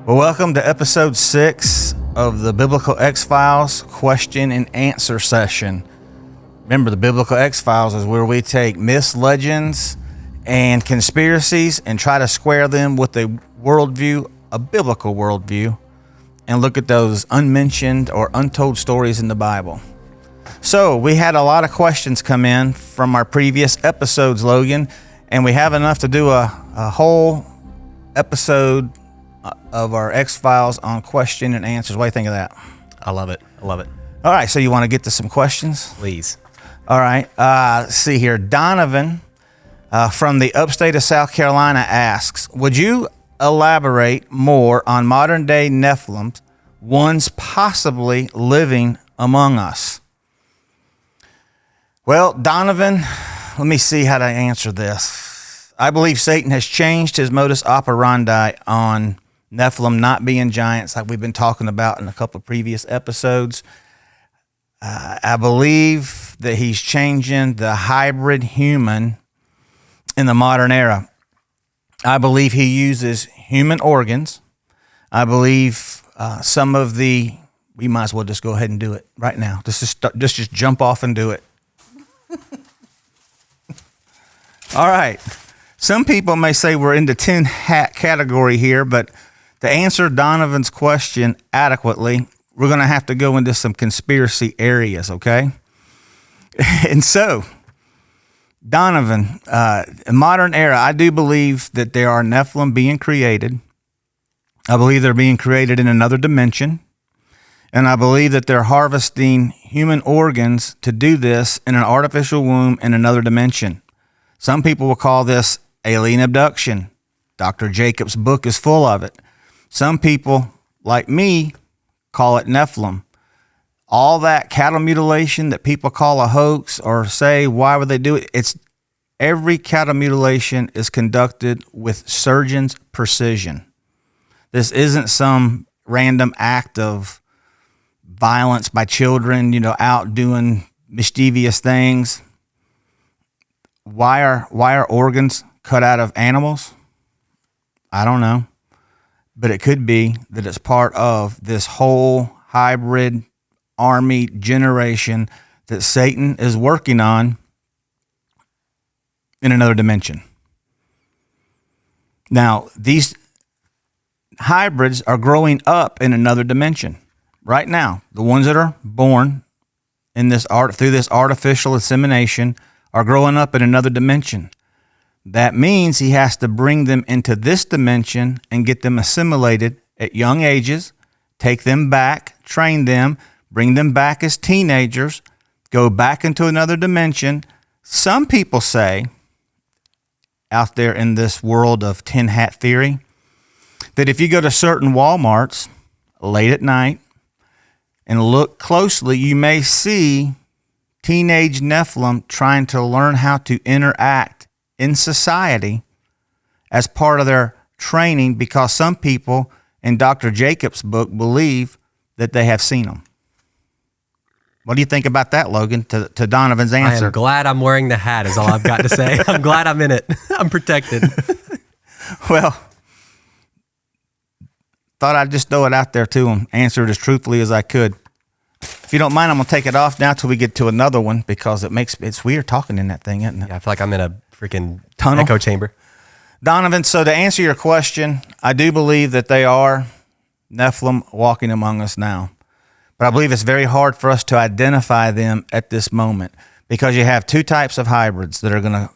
Well, welcome to episode 6 of the Biblical X-Files question and answer session. Remember, the Biblical X-Files is where we take myths, legends, and conspiracies and try to square them with a worldview, a biblical worldview, and look at those unmentioned or untold stories in the Bible. So we had a lot of questions come in from our previous episodes, Logan, and we have enough to do a whole episode of our X-Files on question and answers. What do you think of that? I love it. I love it. All right, so you want to get to some questions? Please. All right. Let's see here. Donovan from the upstate of South Carolina asks, would you elaborate more on modern-day Nephilim, ones possibly living among us? Well, Donovan, let me see how to answer this. I believe Satan has changed his modus operandi on Nephilim not being giants like we've been talking about in a couple of previous episodes. I believe that he's changing the hybrid human in the modern era. I believe he uses human organs. I believe some of we might as well just go ahead and do it right now. Just jump off and do it. All right. Some people may say we're in the tin hat category here, but to answer Donovan's question adequately, we're going to have to go into some conspiracy areas, okay? And so, Donovan, in modern era, I do believe that there are Nephilim being created. I believe they're being created in another dimension. And I believe that they're harvesting human organs to do this in an artificial womb in another dimension. Some people will call this alien abduction. Dr. Jacobs' book is full of it. Some people, like me, call it Nephilim. All that cattle mutilation that people call a hoax or say, why would they do it? Every cattle mutilation is conducted with surgeon's precision. This isn't some random act of violence by children, out doing mischievous things. Why are organs cut out of animals? I don't know. But it could be that it's part of this whole hybrid army generation that Satan is working on in another dimension. Now, these hybrids are growing up in another dimension. Right now, the ones that are born in through this artificial insemination are growing up in another dimension. That means he has to bring them into this dimension and get them assimilated at young ages, take them back, train them, bring them back as teenagers, go back into another dimension. Some people say, out there in this world of tin hat theory, that if you go to certain Walmarts late at night and look closely, you may see teenage Nephilim trying to learn how to interact in society as part of their training, because some people in Dr. Jacobs' book believe that they have seen them. What do you think about that, Logan, to Donovan's answer? I am glad I'm wearing the hat is all I've got to say. I'm glad I'm in it. I'm protected. Well, thought I'd just throw it out there to him, answer it as truthfully as I could. If you don't mind, I'm going to take it off now till we get to another one, because it's weird talking in that thing, isn't it? Yeah, I feel like I'm in a freaking tunnel, echo chamber. Donovan, so to answer your question, I do believe that they are Nephilim walking among us now. But I believe it's very hard for us to identify them at this moment, because you have two types of hybrids that are going to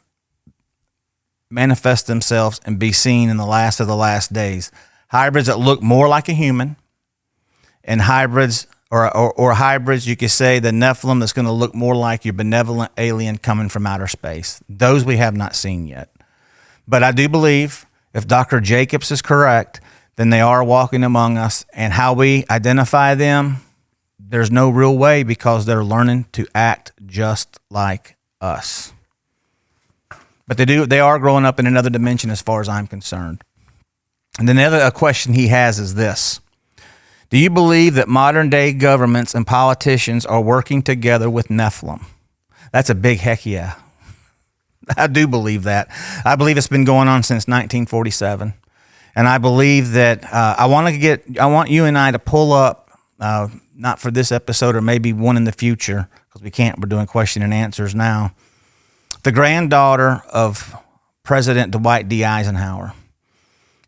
manifest themselves and be seen in the last of the last days. Hybrids that look more like a human, and hybrids or hybrids, you could say, the Nephilim that's going to look more like your benevolent alien coming from outer space. Those we have not seen yet. But I do believe if Dr. Jacobs is correct, then they are walking among us. And how we identify them, there's no real way, because they're learning to act just like us. But they are growing up in another dimension as far as I'm concerned. And then the other question he has is this. Do you believe that modern-day governments and politicians are working together with Nephilim? That's a big heck yeah. I do believe that. I believe it's been going on since 1947. And I believe that I want you and I to pull up, not for this episode or maybe one in the future, because we can't, we're doing question and answers now, the granddaughter of President Dwight D. Eisenhower.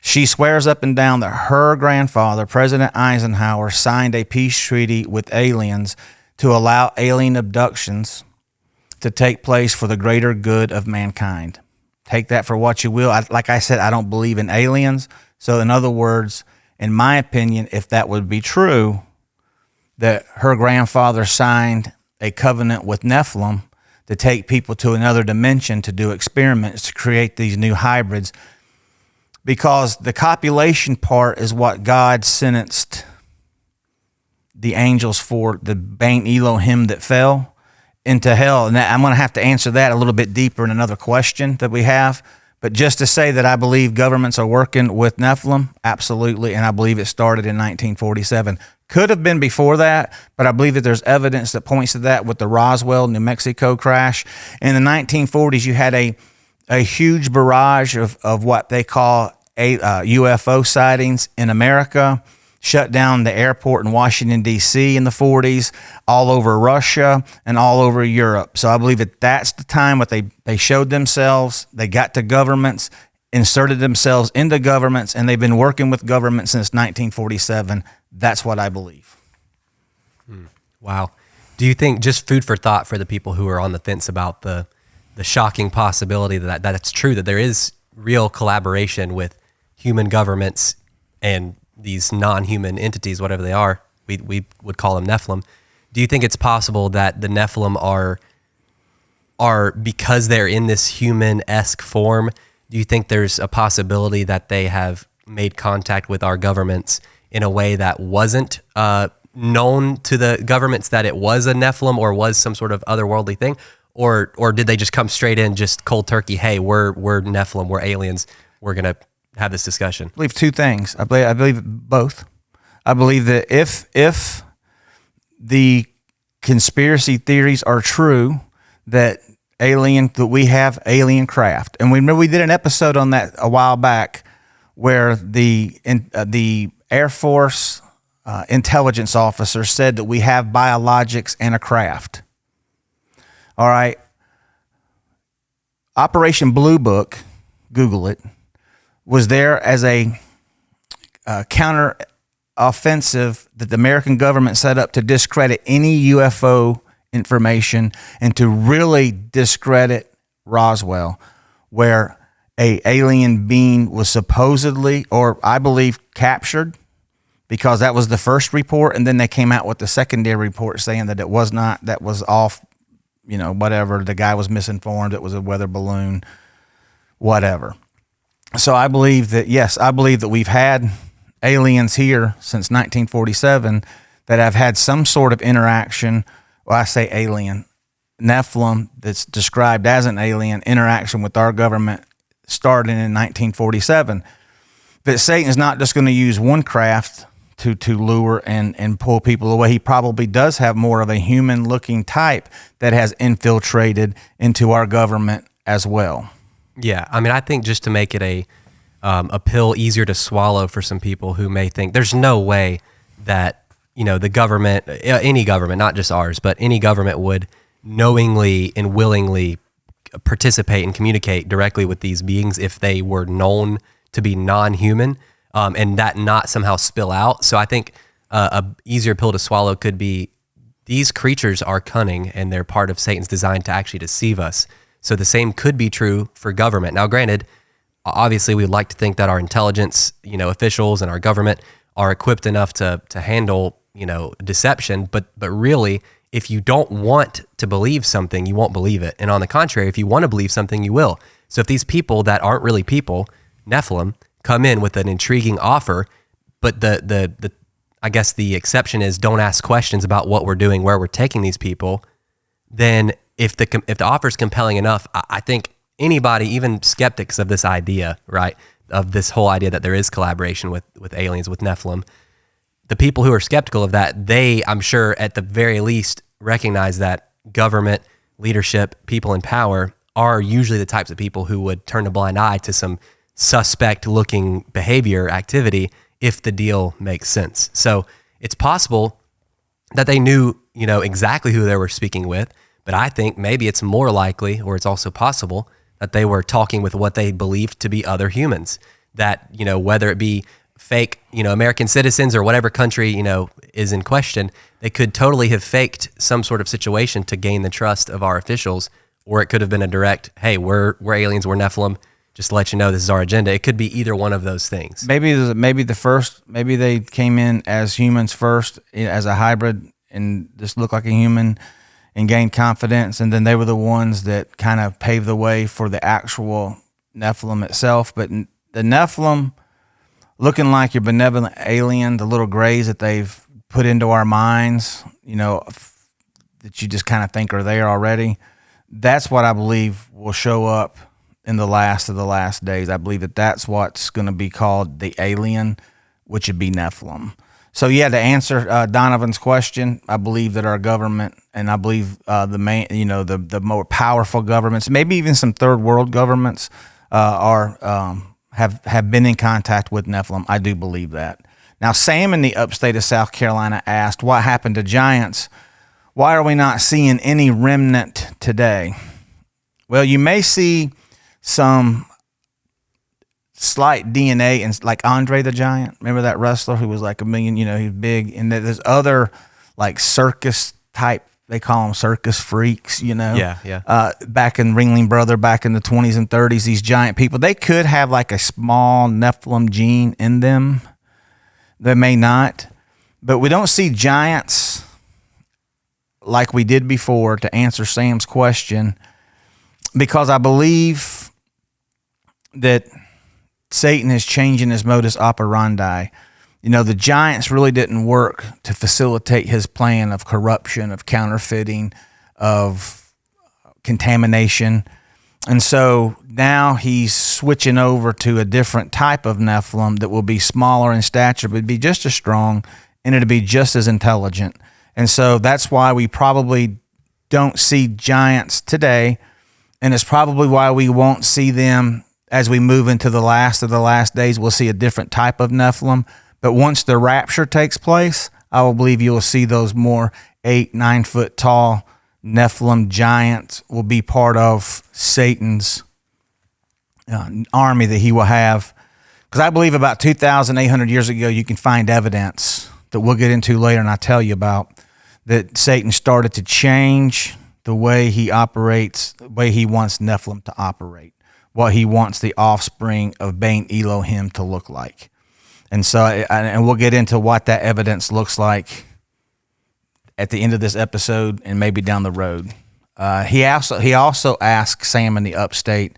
She swears up and down that her grandfather, President Eisenhower, signed a peace treaty with aliens to allow alien abductions to take place for the greater good of mankind. Take that for what you will. Like I said, I don't believe in aliens. So in other words, in my opinion, if that would be true, that her grandfather signed a covenant with Nephilim to take people to another dimension to do experiments to create these new hybrids, because the copulation part is what God sentenced the angels for, the Bain Elohim that fell into hell. And I'm going to have to answer that a little bit deeper in another question that we have. But just to say that I believe governments are working with Nephilim, absolutely, and I believe it started in 1947. Could have been before that, but I believe that there's evidence that points to that with the Roswell, New Mexico crash. In the 1940s, you had a huge barrage of what they call UFO sightings in America, shut down the airport in Washington, D.C. in the 40s, all over Russia and all over Europe. So I believe that that's the time what they showed themselves, they got to governments, inserted themselves into governments, and they've been working with governments since 1947. That's what I believe. Wow. Do you think, just food for thought for the people who are on the fence about the shocking possibility that it's true, that there is real collaboration with human governments and these non-human entities, whatever they are, we would call them Nephilim. Do you think it's possible that the Nephilim are because they're in this human-esque form, do you think there's a possibility that they have made contact with our governments in a way that wasn't known to the governments, that it was a Nephilim or was some sort of otherworldly thing? Or did they just come straight in, just cold turkey, hey, we're Nephilim, we're aliens, we're going to have this discussion? I believe two things. I believe both. I believe that if the conspiracy theories are true, that we have alien craft, and we did an episode on that a while back, where the Air Force intelligence officer said that we have biologics and a craft. All right. Operation Blue Book, Google it, was there as a counter offensive that the American government set up to discredit any UFO information and to really discredit Roswell, where a alien being was supposedly, or I believe, captured, because that was the first report, and then they came out with the secondary report saying that it was not, that was off, whatever, the guy was misinformed, it was a weather balloon, whatever. So I believe that, yes, I believe that we've had aliens here since 1947 that have had some sort of interaction. Well, I say alien, Nephilim, that's described as an alien interaction with our government starting in 1947. That Satan's not just going to use one craft to lure and pull people away. He probably does have more of a human-looking type that has infiltrated into our government as well. Yeah, I mean, I think just to make it a pill easier to swallow for some people who may think there's no way that the government, any government, not just ours, but any government would knowingly and willingly participate and communicate directly with these beings if they were known to be non-human, and that not somehow spill out. So I think a easier pill to swallow could be, these creatures are cunning and they're part of Satan's design to actually deceive us. So the same could be true for government. Now, granted, obviously we'd like to think that our intelligence, officials and our government are equipped enough to handle, deception, but really, if you don't want to believe something, you won't believe it. And on the contrary, if you want to believe something, you will. So if these people that aren't really people, Nephilim, come in with an intriguing offer, but the I guess the exception is don't ask questions about what we're doing, where we're taking these people, then if the offer is compelling enough, I think anybody, even skeptics of this idea, right, of this whole idea that there is collaboration with aliens, with Nephilim, the people who are skeptical of that, they, I'm sure, at the very least, recognize that government, leadership, people in power are usually the types of people who would turn a blind eye to some suspect looking behavior activity if the deal makes sense. So it's possible that they knew, exactly who they were speaking with, but I think maybe it's more likely, or it's also possible, that they were talking with what they believed to be other humans. That, whether it be fake, American citizens or whatever country, is in question, they could totally have faked some sort of situation to gain the trust of our officials, or it could have been a direct, hey, we're aliens, we're Nephilim, just to let you know this is our agenda. It could be either one of those things. Maybe they came in as humans first, as a hybrid, and just looked like a human and gained confidence, and then they were the ones that kind of paved the way for the actual Nephilim itself. But the Nephilim, looking like your benevolent alien, the little grays that they've put into our minds, that you just kind of think are there already, that's what I believe will show up in the last of the last days. I believe that that's what's going to be called the alien, which would be Nephilim. So yeah, to answer Donovan's question, I believe that our government, and I believe the more powerful governments, maybe even some third world governments, have been in contact with Nephilim. I do believe that. Now, Sam in the upstate of South Carolina asked, "What happened to giants? Why are we not seeing any remnant today?" Well, you may see some slight DNA, and like Andre the Giant. Remember that wrestler who was like a million, he was big. And there's other like circus type, they call them circus freaks, Yeah. Back in Ringling Brother, back in the 20s and 30s, these giant people, they could have like a small Nephilim gene in them. They may not, but we don't see giants like we did before, to answer Sam's question, because I believe that Satan is changing his modus operandi. The giants really didn't work to facilitate his plan of corruption, of counterfeiting, of contamination. And so now he's switching over to a different type of Nephilim that will be smaller in stature, but be just as strong, and it'll be just as intelligent. And so that's why we probably don't see giants today, and it's probably why we won't see them as we move into the last of the last days. We'll see a different type of Nephilim. But once the rapture takes place, I will believe you will see those more 8-9 foot tall Nephilim giants will be part of Satan's army that he will have. Because I believe about 2,800 years ago, you can find evidence that we'll get into later, and I'll tell you about, that Satan started to change the way he operates, the way he wants Nephilim to operate, what he wants the offspring of Bain Elohim to look like. And so, and we'll get into what that evidence looks like at the end of this episode and maybe down the road. He also asked Sam in the upstate,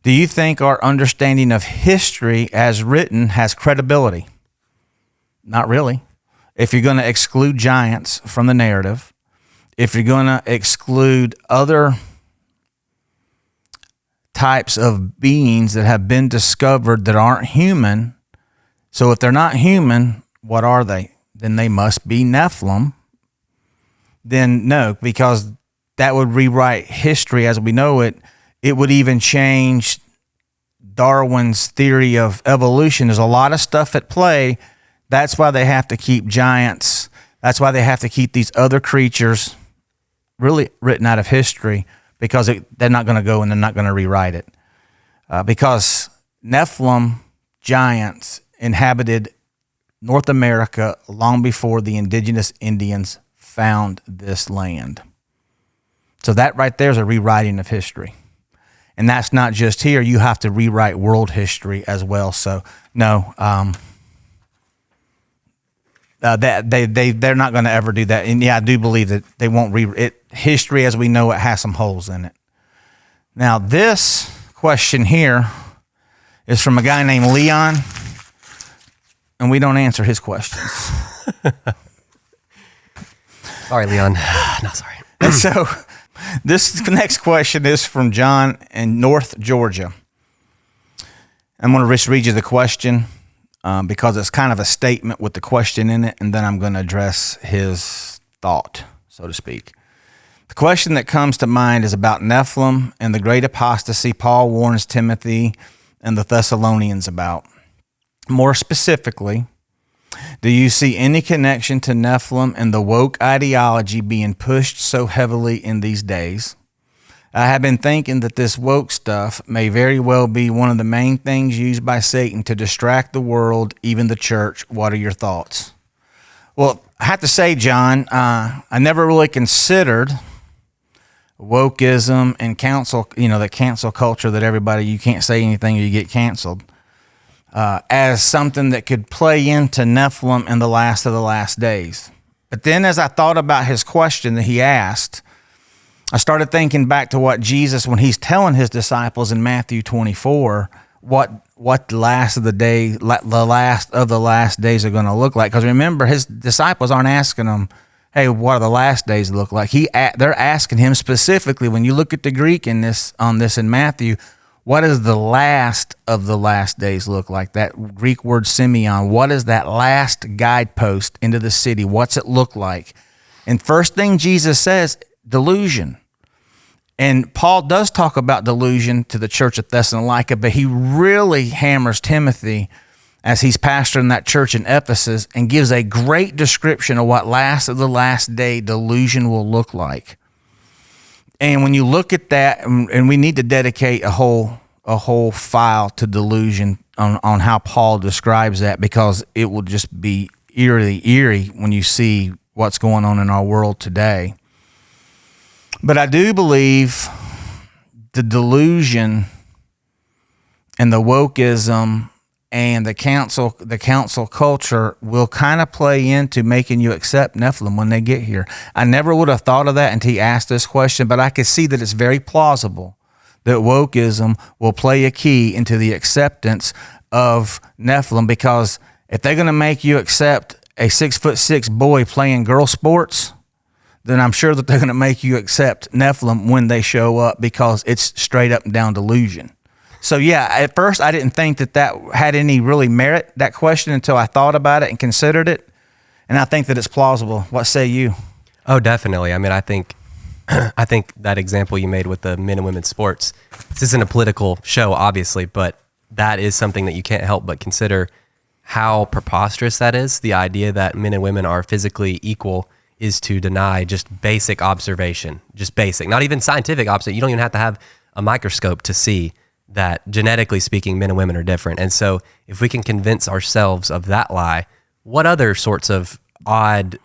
"Do you think our understanding of history as written has credibility?" Not really. If you're going to exclude giants from the narrative, if you're going to exclude other types of beings that have been discovered that aren't human, so if they're not human, what are they? Then they must be Nephilim. Then no, because that would rewrite history as we know it. It would even change Darwin's theory of evolution. There's a lot of stuff at play. That's why they have to keep giants. That's why they have to keep these other creatures really written out of history, because they're not going to go and they're not going to rewrite it. Because Nephilim giants inhabited North America long before the indigenous Indians found this land. So that right there is a rewriting of history. And that's not just here. You have to rewrite world history as well. So no, they're not going to ever do that. And yeah, I do believe that they won't history as we know it has some holes in it. Now this question here is from a guy named Leon, and we don't answer his questions. Sorry, Leon. No, sorry. And so this next question is from John in North Georgia. I'm going to just read you the question because it's kind of a statement with the question in it, and then I'm going to address his thought, so to speak. The question that comes to mind is about Nephilim and the great apostasy. Paul warns Timothy and the Thessalonians about? More specifically, do you see any connection to Nephilim and the woke ideology being pushed so heavily in these days? I have been thinking that this woke stuff may very well be one of the main things used by Satan to distract the world, even the church. What are your thoughts? Well, I have to say, John, I never really considered wokeism and cancel, the cancel culture that everybody, you can't say anything or you get canceled, as something that could play into Nephilim and the last of the last days. But then as I thought about his question that he asked, I started thinking back to what Jesus, when he's telling his disciples in Matthew 24, what the last of the last days are going to look like. Because remember, his disciples aren't asking him, hey, what are the last days look like? They're asking him specifically, when you look at the Greek in Matthew, what does the last of the last days look like? That Greek word Simeon, what is that last guidepost into the city? What's it look like? And first thing Jesus says, delusion. And Paul does talk about delusion to the church of Thessalonica, but he really hammers Timothy as he's pastoring that church in Ephesus and gives a great description of what last of the last day delusion will look like. And when you look at that, and we need to dedicate a whole file to delusion on how Paul describes that, because it will just be eerie when you see what's going on in our world today. But I do believe the delusion and the wokeism and the council culture will kind of play into making you accept Nephilim when they get here. I never would have thought of that until he asked this question, but I could see that it's very plausible that wokeism will play a key into the acceptance of Nephilim, because if they're going to make you accept a 6'6" boy playing girl sports, then I'm sure that they're going to make you accept Nephilim when they show up, because it's straight up and down delusion. So yeah, at first I didn't think that had any really merit, that question, until I thought about it and considered it. And I think that it's plausible. What say you? Oh, definitely. I mean, I think that example you made with the men and women sports, this isn't a political show, obviously, but that is something that you can't help but consider how preposterous that is. The idea that men and women are physically equal is to deny just basic observation, just basic, not even scientific observation. You don't even have to have a microscope to see that genetically speaking, men and women are different. And so if we can convince ourselves of that lie, what other sorts of odd,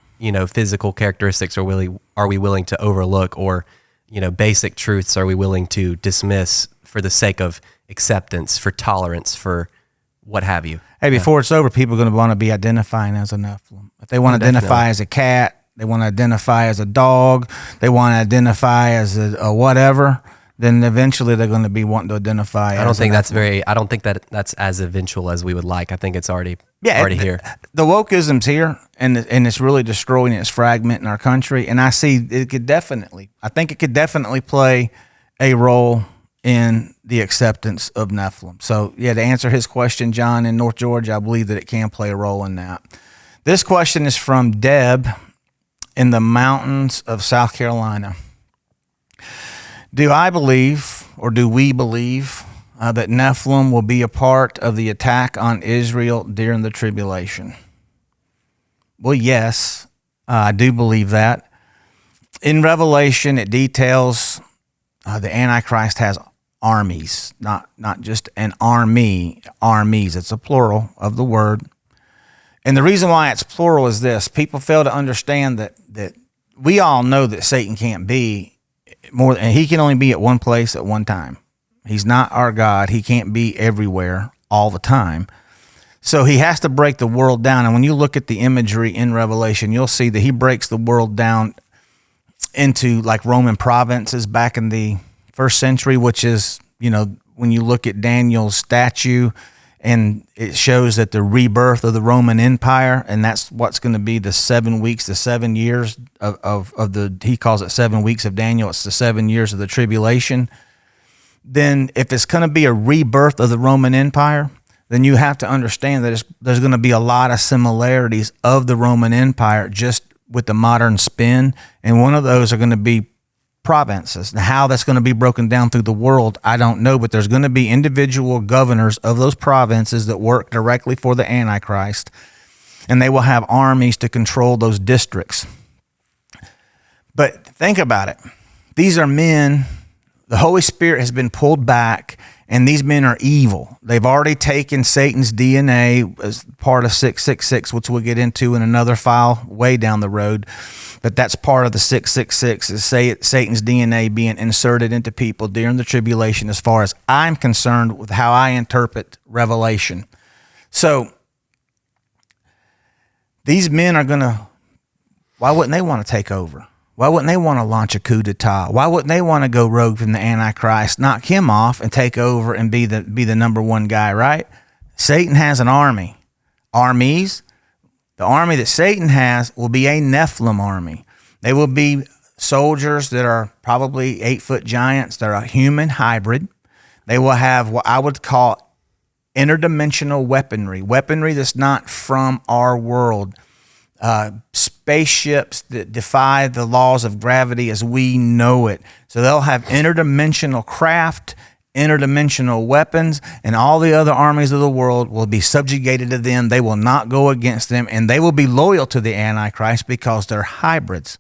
physical characteristics are we willing to overlook, or, basic truths are we willing to dismiss for the sake of acceptance, for tolerance, for what have you? Hey, before it's over, people are going to want to be identifying as a Nephilim. If they want to identify as a cat, they want to identify as a dog, they want to identify as a whatever, then eventually they're going to be wanting to identify. I don't think that's as eventual as we would like. I think it's already here. The wokeism's here, and it's really destroying, it's fragmenting our country. And I think it could definitely play a role in the acceptance of Nephilim. So yeah, to answer his question, John, in North Georgia, I believe that it can play a role in that. This question is from Deb in the mountains of South Carolina. Do we believe that Nephilim will be a part of the attack on Israel during the tribulation? Well, yes, I do believe that. In Revelation, it details the Antichrist has armies, not just an army, armies. It's a plural of the word. And the reason why it's plural is this. People fail to understand that we all know that Satan can't be more, and he can only be at one place at one time. He's not our God. He can't be everywhere all the time. So he has to break the world down. And when you look at the imagery in Revelation, you'll see that he breaks the world down into like Roman provinces back in the first century, which is, when you look at Daniel's statue, and it shows that the rebirth of the Roman Empire, and that's what's going to be the 7 weeks, the 7 years he calls it 7 weeks of Daniel. It's the 7 years of the tribulation. Then if it's going to be a rebirth of the Roman Empire, then you have to understand that there's going to be a lot of similarities of the Roman Empire just with the modern spin. And one of those are going to be provinces. Now, how that's going to be broken down through the world, I don't know, but there's going to be individual governors of those provinces that work directly for the Antichrist, and they will have armies to control those districts. But think about it. These are men, the Holy Spirit has been pulled back, and these men are evil. They've already taken Satan's DNA as part of 666, which we'll get into in another file way down the road. But that's part of the 666, is Satan's DNA being inserted into people during the tribulation, as far as I'm concerned with how I interpret Revelation. So these men are going to, why wouldn't they want to take over? Why wouldn't they want to launch a coup d'etat? Why wouldn't they want to go rogue from the Antichrist, knock him off, and take over and be the number one guy, right? Satan has an army. Armies. The army that Satan has will be a Nephilim army. They will be soldiers that are probably 8-foot giants. They're a human hybrid. They will have what I would call interdimensional weaponry that's not from our world. Spaceships that defy the laws of gravity as we know it. So they'll have interdimensional craft, interdimensional weapons, and all the other armies of the world will be subjugated to them. They will not go against them, and they will be loyal to the Antichrist because they're hybrids.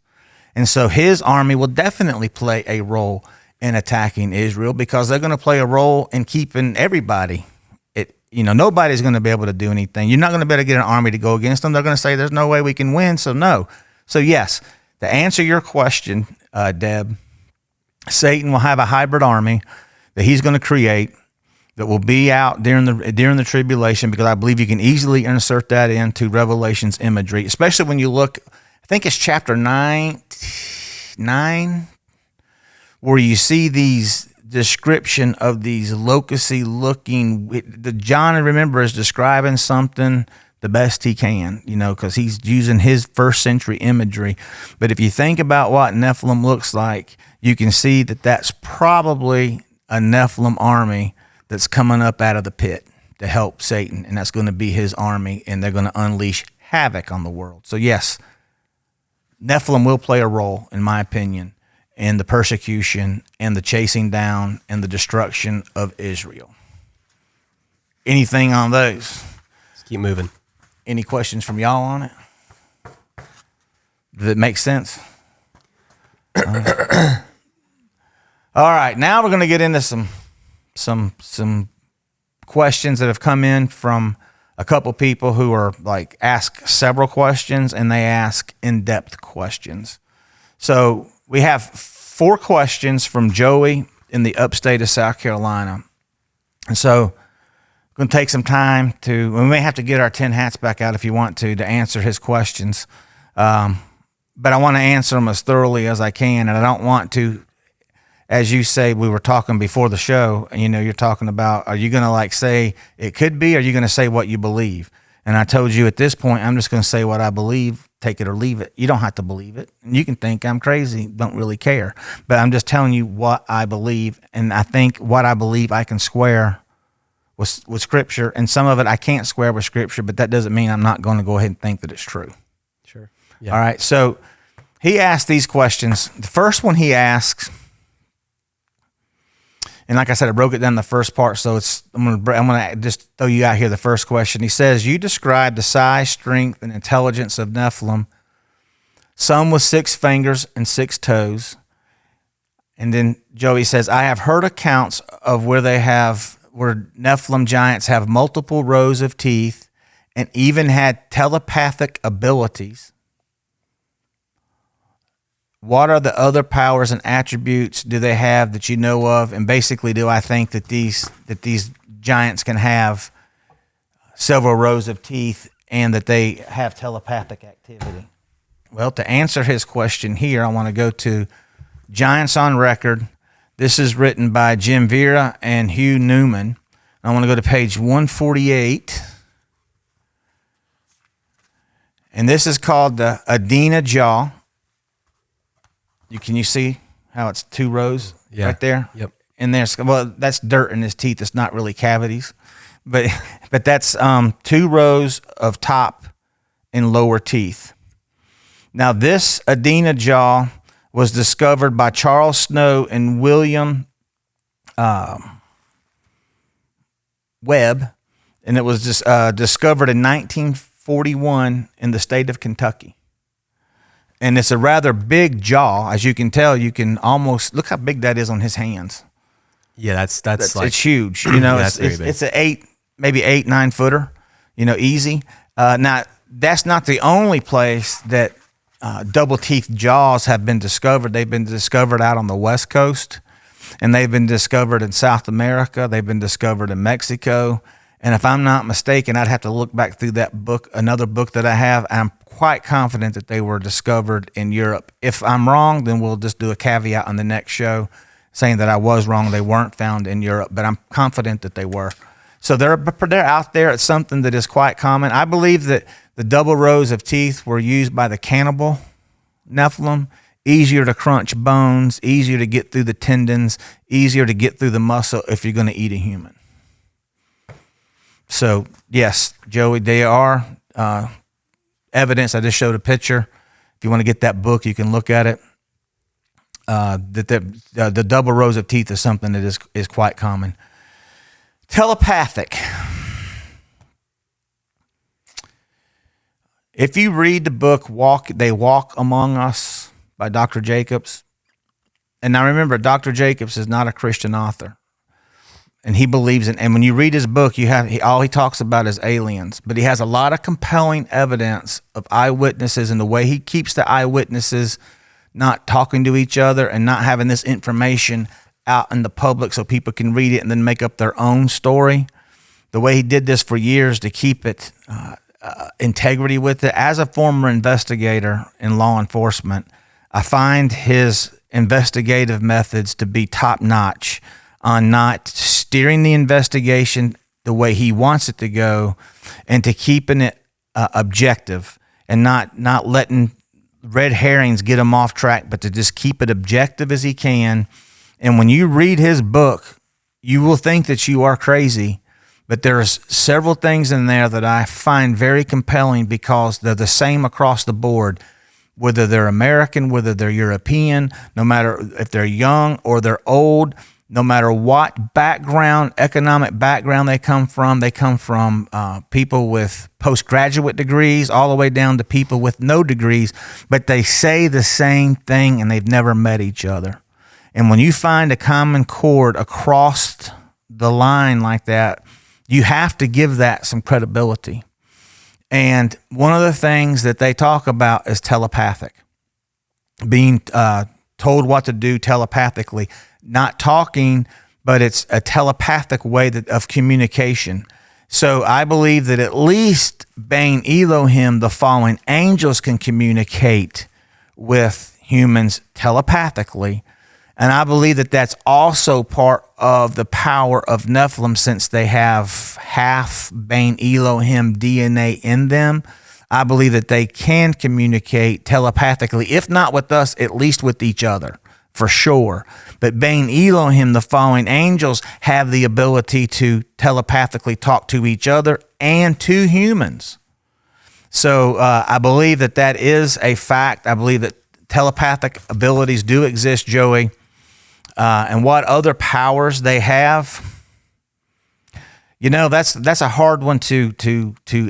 And so his army will definitely play a role in attacking Israel, because they're going to play a role in keeping everybody. Nobody's going to be able to do anything. You're not going to be able to get an army to go against them. They're going to say there's no way we can win, so no. So yes, to answer your question, Deb, Satan will have a hybrid army that he's going to create that will be out during the tribulation, because I believe you can easily insert that into Revelation's imagery, especially when you look, I think it's chapter 9, where you see these description of these locusty looking, John, remember, is describing something the best he can, because he's using his first century imagery. But if you think about what Nephilim looks like, you can see that that's probably a Nephilim army that's coming up out of the pit to help Satan, and that's going to be his army, and they're going to unleash havoc on the world. So yes, Nephilim will play a role, in my opinion, in the persecution and the chasing down and the destruction of Israel. Anything on those? Let's keep moving. Any questions from y'all on it? Does it make sense? All right, now we're going to get into some questions that have come in from a couple people who are ask several questions, and they ask in-depth questions. So we have 4 questions from Joey in the upstate of South Carolina. And so I'm going to take some time we may have to get our 10 hats back out if you want to answer his questions. But I want to answer them as thoroughly as I can. And I don't want to, as you say, we were talking before the show, you're talking about, are you going to say it could be, or are you going to say what you believe? And I told you at this point, I'm just going to say what I believe. Take it or leave it. You don't have to believe it. You can think I'm crazy, don't really care. But I'm just telling you what I believe, and I think what I believe I can square with Scripture, and some of it I can't square with Scripture, but that doesn't mean I'm not going to go ahead and think that it's true. Sure. Yeah. All right, so he asked these questions. The first one he asks, and like I said, I broke it down in the first part, so I'm gonna just throw you out here the first question. He says, you describe the size, strength, and intelligence of Nephilim, some with 6 fingers and 6 toes. And then Joey says, I have heard accounts of where Nephilim giants have multiple rows of teeth and even had telepathic abilities. What are the other powers and attributes do they have that you know of? And basically, do I think that these giants can have several rows of teeth and that they have telepathic activity? Well, to answer his question here, I want to go to Giants on Record. This is written by Jim Vera and Hugh Newman. I want to go to page 148. And this is called the Adena jaw. Can you see how it's 2 rows right there? Yep. And that's dirt in his teeth. It's not really cavities, but that's 2 rows of top and lower teeth. Now this Adena jaw was discovered by Charles Snow and William Webb, and it was discovered in 1941 in the state of Kentucky. And it's a rather big jaw. As you can tell, you can almost look how big that is on his hands. Yeah, that's like, it's huge. You know, that's very big. it's an maybe 8-9 footer. You know, easy. Now that's not the only place that double-teethed jaws have been discovered. They've been discovered out on the West Coast, and they've been discovered in South America. They've been discovered in Mexico. And if I'm not mistaken, I'd have to look back through that book, another book that I have. I'm quite confident that they were discovered in Europe. If I'm wrong, then we'll just do a caveat on the next show saying that I was wrong. They weren't found in Europe, but I'm confident that they were. So they're out there. It's something that is quite common. I believe that the double rows of teeth were used by the cannibal Nephilim. Easier to crunch bones, easier to get through the tendons, easier to get through the muscle if you're going to eat a human. So, yes, Joey, they are evidence. I just showed a picture. If you want to get that book, you can look at it. The double rows of teeth is something that is quite common. Telepathic. If you read the book They Walk Among Us by Dr. Jacobs, and now remember, Dr. Jacobs is not a Christian author. And he believes in, and when you read his book, all he talks about is aliens. But he has a lot of compelling evidence of eyewitnesses, and the way he keeps the eyewitnesses not talking to each other and not having this information out in the public so people can read it and then make up their own story. The way he did this for years to keep it integrity with it. As a former investigator in law enforcement, I find his investigative methods to be top notch on not steering the investigation the way he wants it to go, and to keeping it objective and not letting red herrings get him off track, but to just keep it objective as he can. And when you read his book, you will think that you are crazy, but there's several things in there that I find very compelling because they're the same across the board, whether they're American, whether they're European, no matter if they're young or they're old. No matter what background, economic background they come from people with postgraduate degrees all the way down to people with no degrees, but they say the same thing and they've never met each other. And when you find a common chord across the line like that, you have to give that some credibility. And one of the things that they talk about is telepathic, being told what to do telepathically. Not talking, but it's a telepathic way of communication. So I believe that at least Bane Elohim, the fallen angels, can communicate with humans telepathically. And I believe that that's also part of the power of Nephilim, since they have half Bane Elohim DNA in them. I believe that they can communicate telepathically, if not with us, at least with each other. For sure. But Bane Elohim, the fallen angels, have the ability to telepathically talk to each other and to humans. So I believe that is a fact. I believe that telepathic abilities do exist, Joey. And what other powers they have, that's a hard one to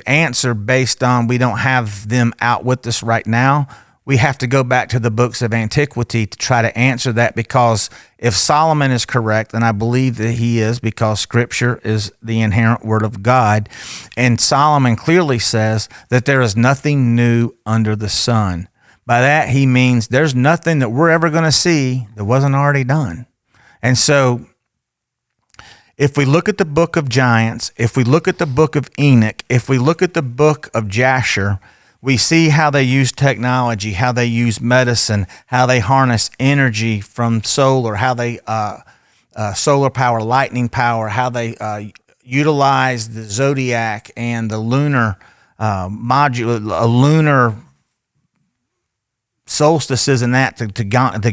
answer based on we don't have them out with us right now. We have to go back to the books of antiquity to try to answer that, because if Solomon is correct, and I believe that he is, because Scripture is the inherent word of God, and Solomon clearly says that there is nothing new under the sun. By that, he means there's nothing that we're ever going to see that wasn't already done. And so if we look at the book of Giants, if we look at the book of Enoch, if we look at the book of Jasher, we see how they use technology, how they use medicine, how they harness energy from solar, how they solar power, lightning power, how they utilize the zodiac and the lunar lunar solstices and that to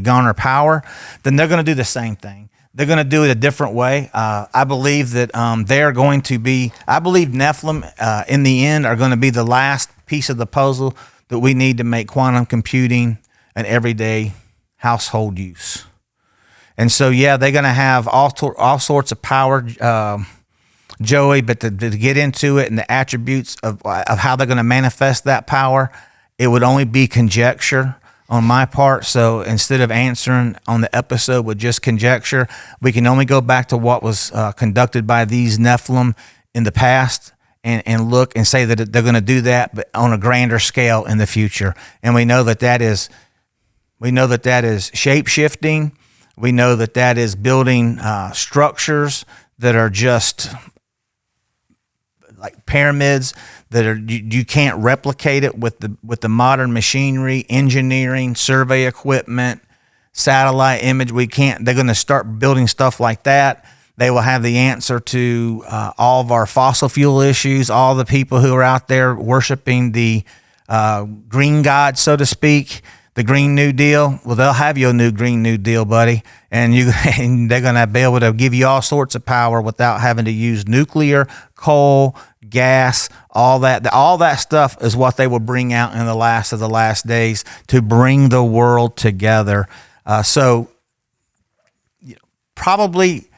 garner power. Then they're going to do the same thing. They're going to do it a different way. I believe that they're going to be. I believe Nephilim in the end are going to be the last piece of the puzzle that we need to make quantum computing an everyday household use. And so, yeah, they're going to have all sorts of power, Joey, but to get into it and the attributes of how they're going to manifest that power, it would only be conjecture on my part. So instead of answering on the episode with just conjecture, we can only go back to what was conducted by these Nephilim in the past and look and say that they're going to do that, but on a grander scale in the future. And we know that is shape shifting. We know that is building structures that are just like pyramids that are you can't replicate it with the modern machinery, engineering, survey equipment, satellite image. We can't. They're going to start building stuff like that. They will have the answer to all of our fossil fuel issues. All the people who are out there worshiping the green god, so to speak, the Green New Deal. Well, they'll have your new Green New Deal, buddy, and they're going to be able to give you all sorts of power without having to use nuclear, coal, gas, all that. All that stuff is what they will bring out in the last of the last days to bring the world together. So, probably,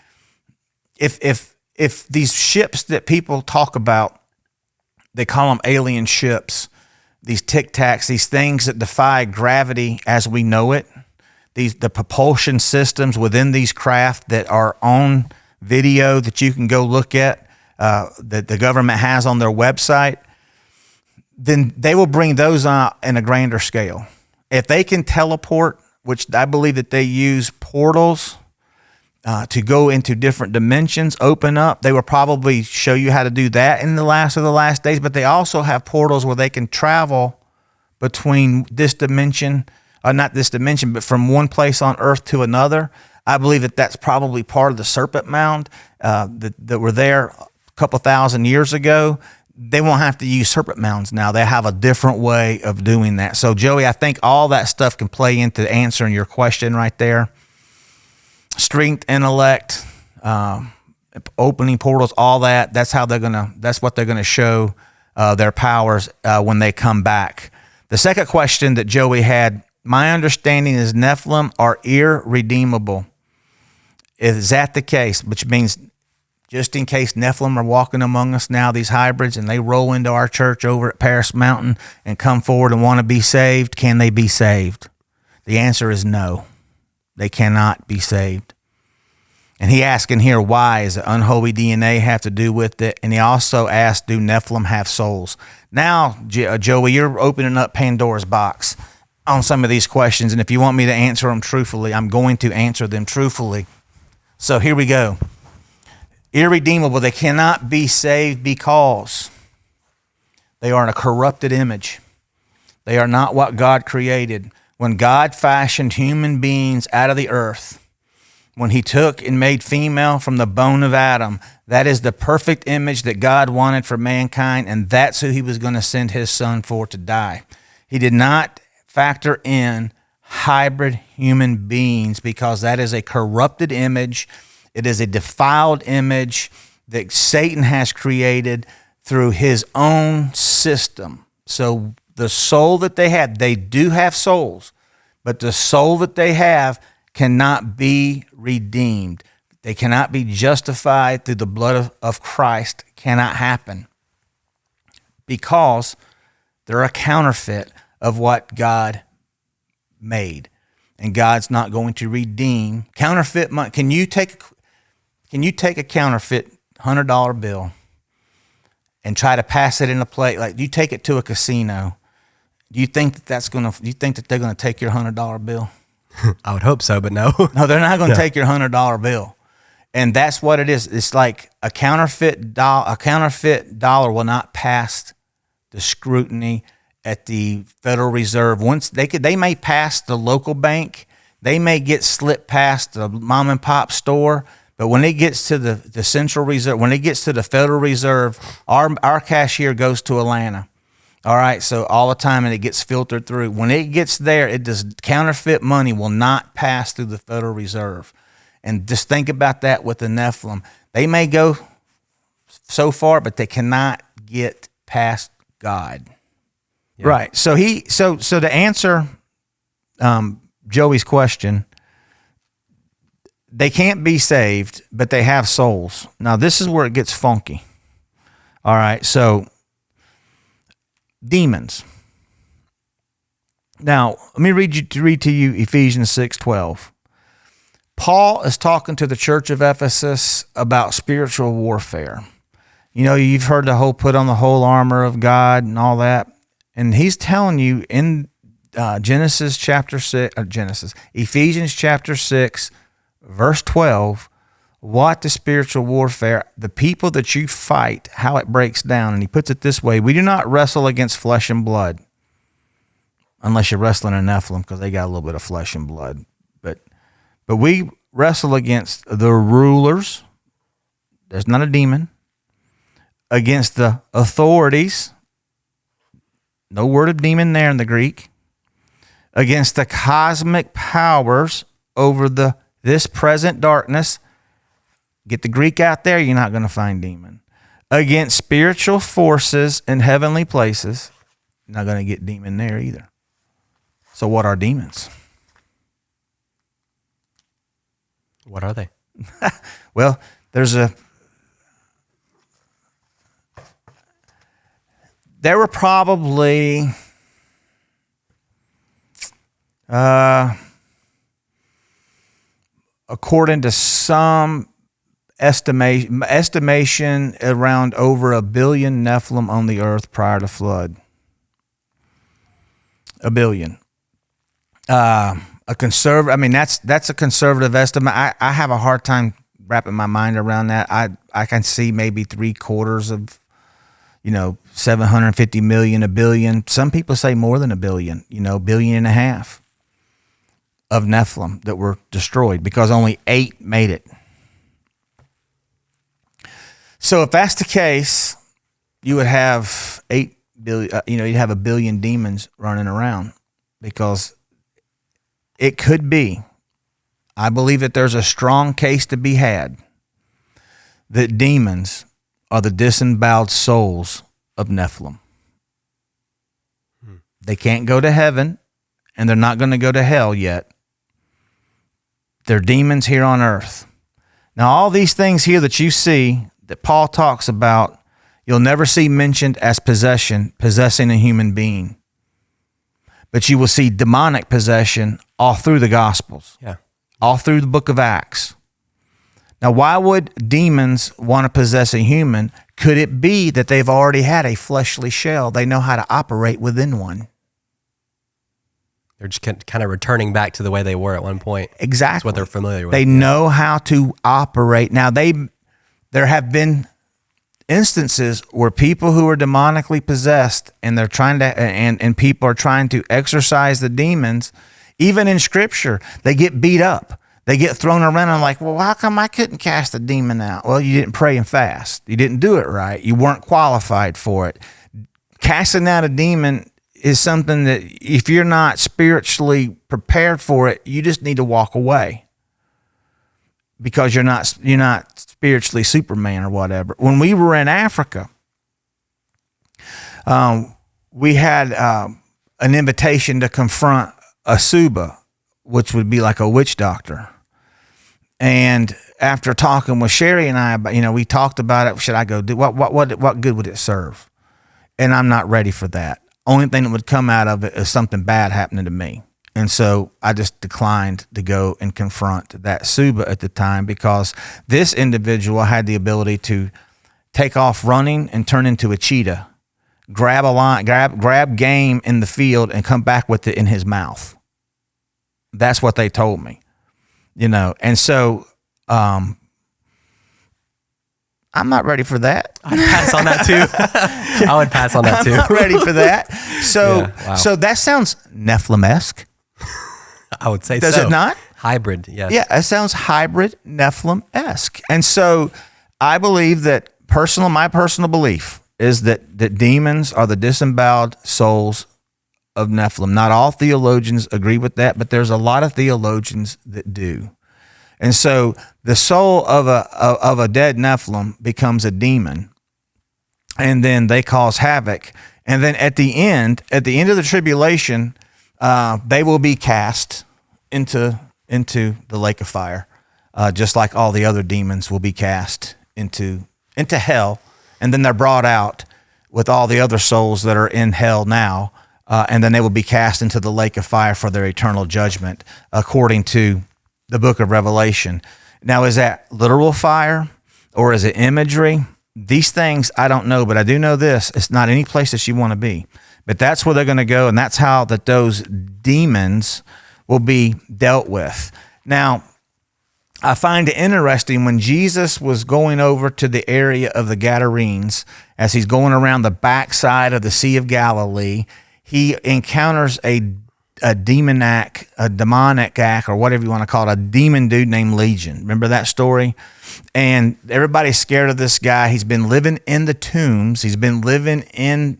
if these ships that people talk about, they call them alien ships. These Tic Tacs, these things that defy gravity as we know it, the propulsion systems within these craft that are on video that you can go look at, that the government has on their website, then they will bring those out in a grander scale. If they can teleport, which I believe that they use portals to go into different dimensions, open up. They will probably show you how to do that in the last of the last days, but they also have portals where they can travel between this dimension, not this dimension, but from one place on Earth to another. I believe that that's probably part of the Serpent Mound that were there a couple thousand years ago. They won't have to use Serpent Mounds now. They have a different way of doing that. So, Joey, I think all that stuff can play into answering your question right there. Strength, intellect, opening portals, all that. That's what they're gonna show their powers when they come back. The second question that Joey had, my understanding is Nephilim are irredeemable. Is that the case? Which means just in case Nephilim are walking among us now, these hybrids, and they roll into our church over at Paris Mountain and come forward and want to be saved, can they be saved? The answer is no. They cannot be saved. And he asked in here, why? Does the unholy DNA have to do with it? And he also asked, do Nephilim have souls? Now, Joey, you're opening up Pandora's box on some of these questions. And if you want me to answer them truthfully, I'm going to answer them truthfully. So here we go. Irredeemable, they cannot be saved because they are in a corrupted image. They are not what God created. When God fashioned human beings out of the earth, when he took and made female from the bone of Adam, that is the perfect image that God wanted for mankind, and that's who he was going to send his son for to die. He did not factor in hybrid human beings because that is a corrupted image. It is a defiled image that Satan has created through his own system. So the soul that they have, they do have souls, but the soul that they have cannot be redeemed. They cannot be justified through the blood of Christ. Cannot happen because they're a counterfeit of what God made, and God's not going to redeem counterfeit money. Can you take a counterfeit $100 bill and try to pass it in a plate? Like you take it to a casino. Do you think that they're gonna take your $100 bill? I would hope so, but no. No, they're not going to take your $100 bill, and that's what it is. It's like a counterfeit dollar. A counterfeit dollar will not pass the scrutiny at the Federal Reserve. Once they may pass the local bank, they may get slipped past the mom and pop store, but when it gets to the Central Reserve, when it gets to the Federal Reserve, our cashier goes to Atlanta. All right, so all the time, and it gets filtered through. When it gets there, counterfeit money will not pass through the Federal Reserve. And just think about that with the Nephilim. They may go so far, but they cannot get past God. Yeah. Right. So to answer Joey's question, they can't be saved, but they have souls. Now, this is where it gets funky. All right, so demons. Now, let me read to you Ephesians 6:12. Paul is talking to the church of Ephesus about spiritual warfare. You know, you've heard the whole put on the whole armor of God and all that. And he's telling you in Ephesians chapter 6, verse 12, what the spiritual warfare, the people that you fight, how it breaks down. And he puts it this way: we do not wrestle against flesh and blood, unless you're wrestling in Nephilim, because they got a little bit of flesh and blood. But we wrestle against the rulers. There's not a demon. Against the authorities. No word of demon there in the Greek. Against the cosmic powers over this present darkness. Get the Greek out there, you're not going to find demon. Against spiritual forces in heavenly places. You're not going to get demon there either. So what are demons? What are they? Well, there were probably according to some estimation, around over 1 billion Nephilim on the earth prior to flood. 1 billion. That's a conservative estimate. I have a hard time wrapping my mind around that. I can see maybe 3/4 of, 750 million, 1 billion. Some people say more than 1 billion, 1.5 billion of Nephilim that were destroyed because only 8 made it. So if that's the case, you would have 8 billion, you'd have 1 billion demons running around, because it could be, I believe that there's a strong case to be had that demons are the disemboweled souls of Nephilim. They can't go to heaven, and they're not going to go to hell yet. They're demons here on earth. Now, all these things here that you see that Paul talks about, you'll never see mentioned as possessing a human being. But you will see demonic possession all through the Gospels. Yeah. All through the book of Acts. Now, why would demons want to possess a human? Could it be that they've already had a fleshly shell? They know how to operate within one. They're just kind of returning back to the way they were at one point. Exactly. That's what they're familiar with. They know how to operate. Now, there have been instances where people who are demonically possessed and they're trying to, and people are trying to exorcise the demons, even in Scripture, they get beat up. They get thrown around and like, well, how come I couldn't cast the demon out? Well, you didn't pray and fast. You didn't do it right. You weren't qualified for it. Casting out a demon is something that if you're not spiritually prepared for it, you just need to walk away, because you're not spiritually Superman or whatever. When we were in Africa, we had an invitation to confront a Suba, which would be like a witch doctor. And after talking with Sherry and I, we talked about it. Should I go do what good would it serve? And I'm not ready for that. Only thing that would come out of it is something bad happening to me. And so I just declined to go and confront that Suba at the time, because this individual had the ability to take off running and turn into a cheetah, grab a line, grab game in the field and come back with it in his mouth. That's what they told me, And so I'm not ready for that. I'd pass on that too. I would pass on that too. I'm not ready for that. So, Yeah, wow. So that sounds Nephilim-esque. I would say Does so. it not? Hybrid, yes. Yeah, it sounds hybrid Nephilim-esque. And so I believe that my personal belief is that demons are the disemboweled souls of Nephilim. Not all theologians agree with that, but there's a lot of theologians that do. And so the soul of a dead Nephilim becomes a demon, and then they cause havoc. And then at the end of the tribulation, they will be cast into the lake of fire, just like all the other demons will be cast into hell, and then they're brought out with all the other souls that are in hell now, and then they will be cast into the lake of fire for their eternal judgment, according to the book of Revelation. Now, is that literal fire or is it imagery? These things I don't know, but I do know this: it's not any place that you want to be. But that's where they're going to go, and that's how that those demons will be dealt with. Now, I find it interesting when Jesus was going over to the area of the Gadarenes, as he's going around the backside of the Sea of Galilee, he encounters a demoniac, or whatever you want to call it, a demon dude named Legion. Remember that story? And everybody's scared of this guy. He's been living in the tombs. He's been living in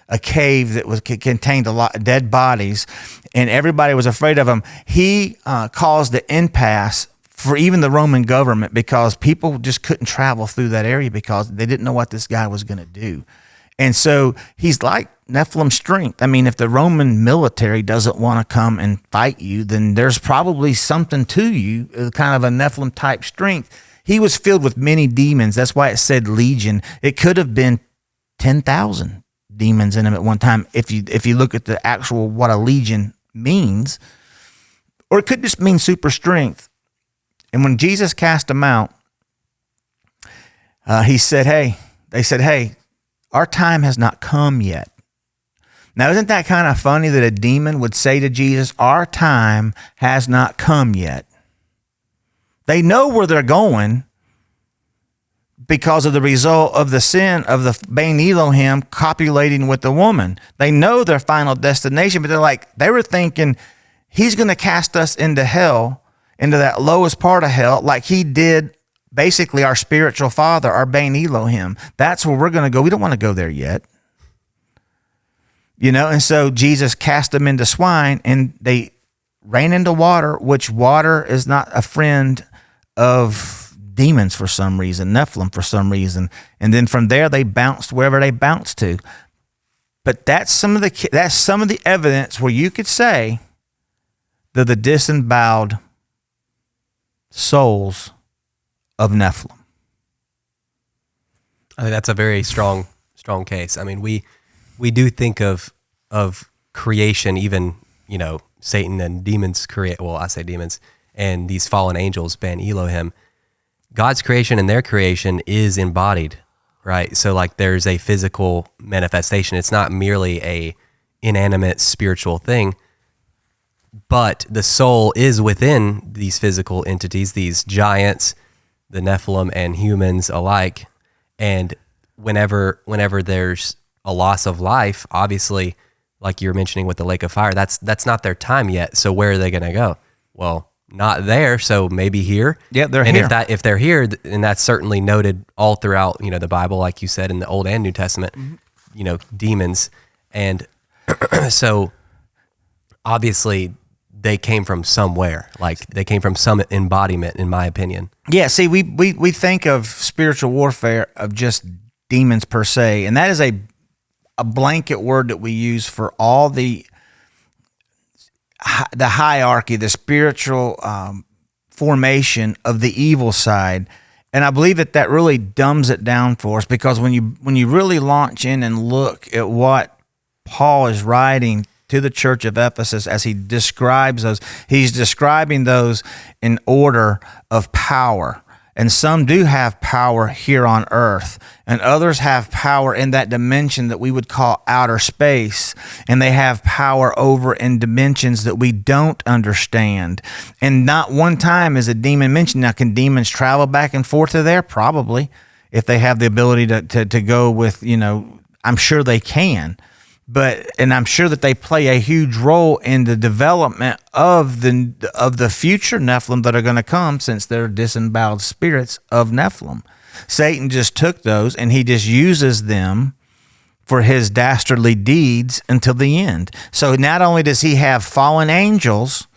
a cave that contained a lot of dead bodies, and everybody was afraid of him. He caused the impasse for even the Roman government, because people just couldn't travel through that area because they didn't know what this guy was going to do. And so he's like Nephilim strength. I mean, if the Roman military doesn't want to come and fight you, then there's probably something to you, kind of a Nephilim type strength. He was filled with many demons. That's why it said legion. It could have been 10,000 demons in him at one time, if you look at the actual what a legion means, or it could just mean super strength. And when Jesus cast them out, they said, "Hey, our time has not come yet." Now, isn't that kind of funny that a demon would say to Jesus, "Our time has not come yet"? They know where they're going, because of the result of the sin of the Bain Elohim copulating with the woman. They know their final destination, but they were thinking, he's going to cast us into hell, into that lowest part of hell, like he did basically our spiritual father, our Bain Elohim. That's where we're going to go. We don't want to go there yet. And so Jesus cast them into swine, and they ran into water, which water is not a friend of demons for some reason, Nephilim for some reason, and then from there they bounced wherever they bounced to. But that's some of the evidence where you could say they're the disemboweled souls of Nephilim. I think that's a very strong case. I mean, we do think of creation, even Satan and demons create. Well, I say demons and these fallen angels, Ben Elohim. God's creation and their creation is embodied, right? So there's a physical manifestation. It's not merely a inanimate spiritual thing, but the soul is within these physical entities, these giants, the Nephilim and humans alike. And whenever there's a loss of life, obviously, like you're mentioning with the lake of fire, that's not their time yet. So where are they going to go? Well, not there, so maybe here. Yeah, they're here. And if they're here, and that's certainly noted all throughout, the Bible, like you said, in the Old and New Testament, demons. And so obviously they came from somewhere. They came from some embodiment, in my opinion. Yeah, see, we think of spiritual warfare of just demons per se, and that is a blanket word that we use for all the hierarchy, the spiritual formation of the evil side. And I believe that really dumbs it down for us, because when you really launch in and look at what Paul is writing to the church of Ephesus as he describes those, he's describing those in order of power. And some do have power here on earth, and others have power in that dimension that we would call outer space, and they have power over in dimensions that we don't understand. And not one time is a demon mentioned. Now, can demons travel back and forth to there? Probably, if they have the ability to go with, I'm sure they can. And I'm sure that they play a huge role in the development of the future Nephilim that are going to come, since they're disemboweled spirits of Nephilim. Satan just took those and he just uses them for his dastardly deeds until the end. So not only does he have fallen angels,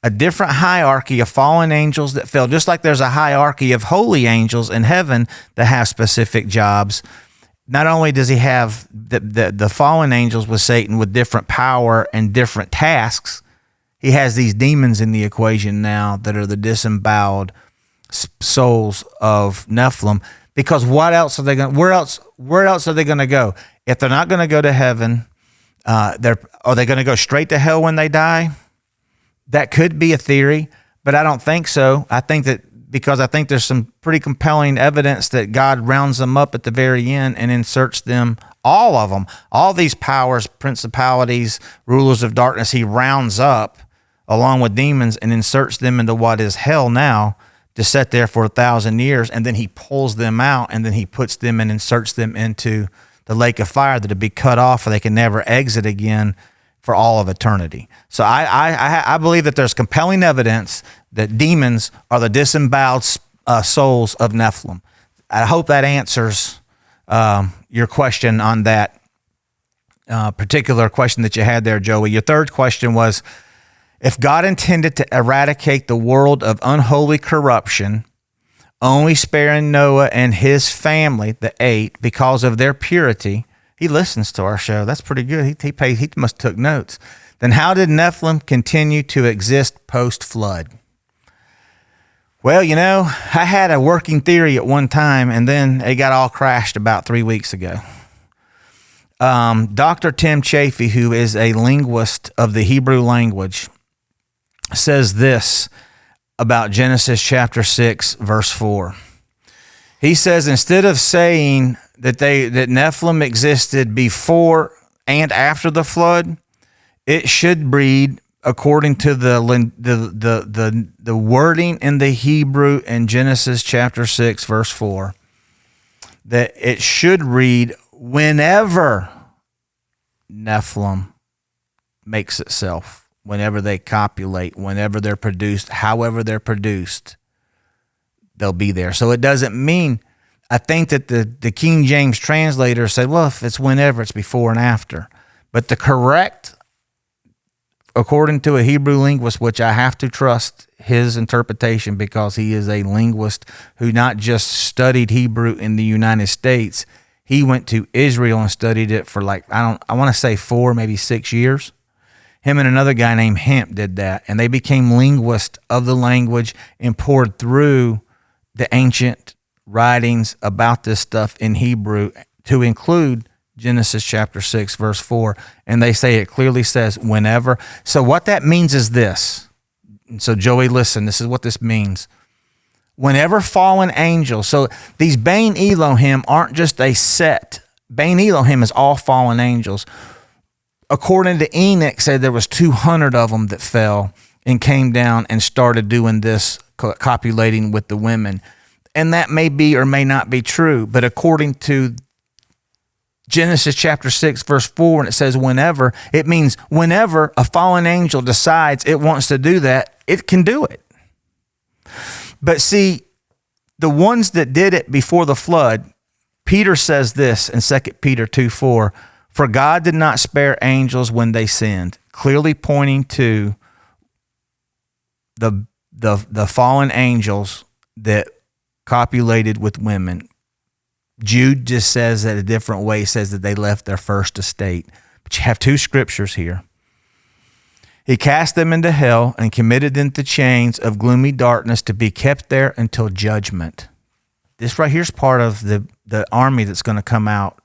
a different hierarchy of fallen angels that fell, just like there's a hierarchy of holy angels in heaven that have specific jobs. Not only does he have the fallen angels with Satan with different power and different tasks, he has these demons in the equation now that are the disemboweled souls of Nephilim. Because what else are they going? Where else are they going to go? If they're not going to go to heaven, are they going to go straight to hell when they die? That could be a theory, but I don't think so. I think there's some pretty compelling evidence that God rounds them up at the very end and inserts them, all of them, all these powers, principalities, rulers of darkness. He rounds up along with demons and inserts them into what is hell now, to sit there for 1,000 years, and then he pulls them out, and then he puts them and inserts them into the lake of fire that to be cut off, or they can never exit again for all of eternity. So I believe that there's compelling evidence that demons are the disemboweled souls of Nephilim. I hope that answers your question on that particular question that you had there, Joey. Your third question was, if God intended to eradicate the world of unholy corruption, only sparing Noah and his family, the 8, because of their purity. He listens to our show. That's pretty good. He must have took notes. Then how did Nephilim continue to exist post-flood? Well, I had a working theory at one time, and then it got all crashed about 3 weeks ago. Dr. Tim Chaffee, who is a linguist of the Hebrew language, says this about Genesis chapter 6, verse 4. He says, instead of saying that Nephilim existed before and after the flood, it should read, according to the wording in the Hebrew in Genesis chapter 6, verse 4, that it should read, whenever Nephilim makes itself, whenever they copulate, whenever they're produced, however they're produced, they'll be there. So it doesn't mean, I think that the King James translator said, well, if it's whenever, it's before and after. But the correct, according to a Hebrew linguist, which I have to trust his interpretation because he is a linguist who not just studied Hebrew in the United States, he went to Israel and studied it for I want to say 4, maybe 6 years. Him and another guy named Hemp did that, and they became linguists of the language and poured through the ancient writings about this stuff in Hebrew to include Genesis chapter 6, verse 4. And they say it clearly says whenever. So what that means is this. So Joey, listen, this is what this means. Whenever fallen angels, so these Bane Elohim aren't just a set. Bane Elohim is all fallen angels. According to Enoch, said there was 200 of them that fell and came down and started doing this, copulating with the women. And that may be or may not be true, but according to Genesis chapter 6, verse 4, and it says whenever, it means whenever a fallen angel decides it wants to do that, it can do it. But see, the ones that did it before the flood, Peter says this in 2 Peter 2:4, for God did not spare angels when they sinned, clearly pointing to the fallen angels that copulated with women. Jude just says that a different way, says that they left their first estate. But you have two scriptures here. He cast them into hell and committed them to chains of gloomy darkness to be kept there until judgment. This right here is part of the army that's going to come out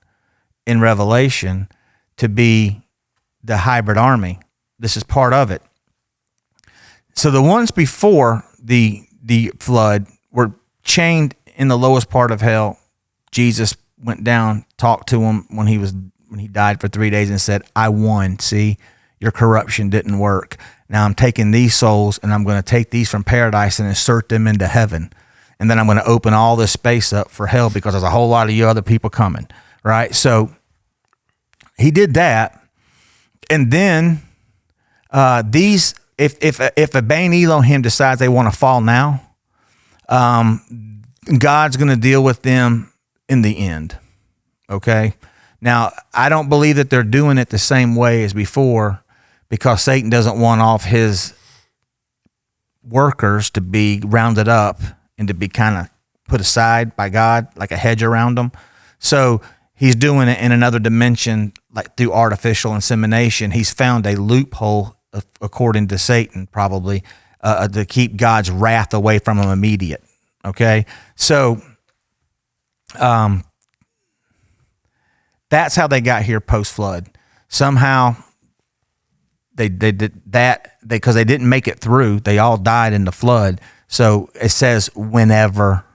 in Revelation to be the hybrid army. This is part of it. So the ones before the flood were chained in the lowest part of hell. Jesus went down, talked to him when he died for 3 days and said, I won. See, your corruption didn't work. Now I'm taking these souls and I'm going to take these from paradise and insert them into heaven. And then I'm going to open all this space up for hell because there's a whole lot of you other people coming, right? So he did that. And then if a Bane Elohim decides they want to fall now, God's going to deal with them in the end. Okay. Now, I don't believe that they're doing it the same way as before because Satan doesn't want all of his workers to be rounded up and to be kind of put aside by God, like a hedge around them. So he's doing it in another dimension, like through artificial insemination. He's found a loophole according to Satan, probably, to keep God's wrath away from them immediate. Okay? So that's how they got here post-flood. Somehow they did that because they didn't make it through. They all died in the flood. So it says whenever